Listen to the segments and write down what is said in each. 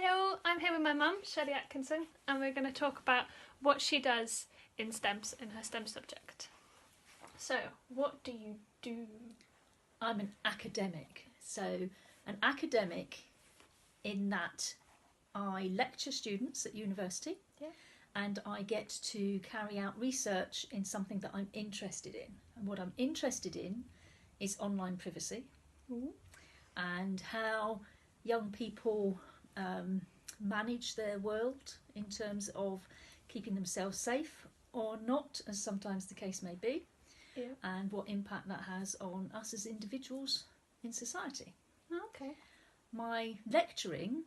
Hello, I'm here with my mum, Shirley Atkinson, and we're going to talk about what she does in STEMs, in her STEM subject. So, what do you do? I'm an academic. So, an academic in that I lecture students at university, and I get to carry out research in something that I'm interested in. And what I'm interested in is online privacy. And how young people manage their world in terms of keeping themselves safe or not, as sometimes the case may be, and what impact that has on us as individuals in society. Okay. My lecturing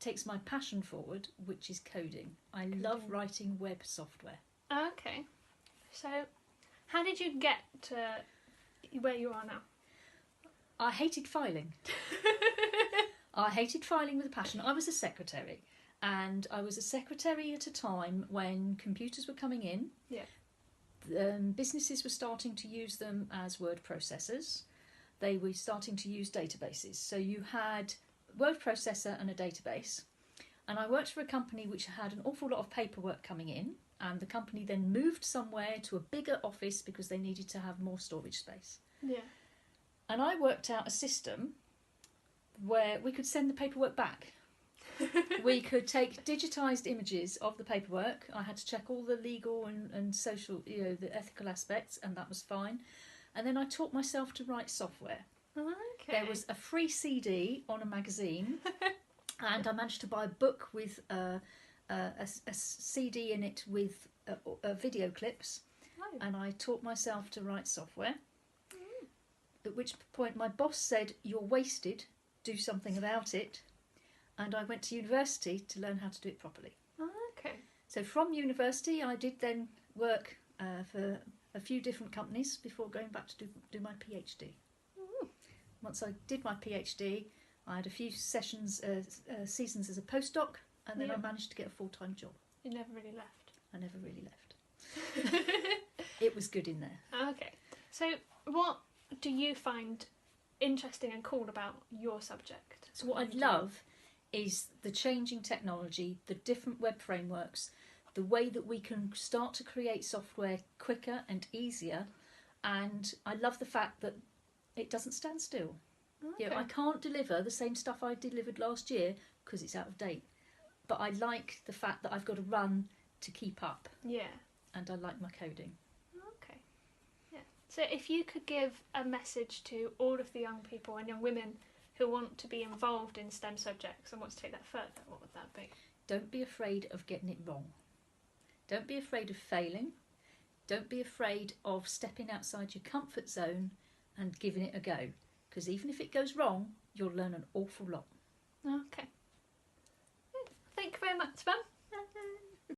takes my passion forward, which is coding. I love writing web software. Okay. So, how did you get to where you are now? I hated filing. I hated filing with a passion. I was a secretary, and I was a secretary at a time when computers were coming in. Businesses were starting to use them as word processors. They were starting to use databases. So you had a word processor and a database. And I worked for a company which had an awful lot of paperwork coming in, and the company then moved somewhere to a bigger office because they needed to have more storage space. And I worked out a system where we could send the paperwork back. We could take digitised images of the paperwork. I had to check all the legal and social, the ethical aspects, and that was fine. And then I taught myself to write software. There was a free CD on a magazine, and I managed to buy a book with a CD in it with video clips, and I taught myself to write software. At which point my boss said, "You're wasted, do something about it." And I went to university to learn how to do it properly. So from university I did then work for a few different companies before going back to do my PhD. Once I did my PhD, I had a few seasons as a postdoc, and then I managed to get a full-time job. You never really left? I never really left. It was good in there. Okay. So what do you find interesting and cool about your subject? So what I love is the changing technology, the different web frameworks, the way that we can start to create software quicker and easier, and I love the fact that it doesn't stand still. I can't deliver the same stuff I delivered last year because it's out of date, but I like the fact that I've got to run to keep up. And I like my coding. So if you could give a message to all of the young people and young women who want to be involved in STEM subjects and want to take that further, what would that be? Don't be afraid of getting it wrong. Don't be afraid of failing. Don't be afraid of stepping outside your comfort zone and giving it a go. Because even if it goes wrong, you'll learn an awful lot. Okay. Thank you very much, Mum.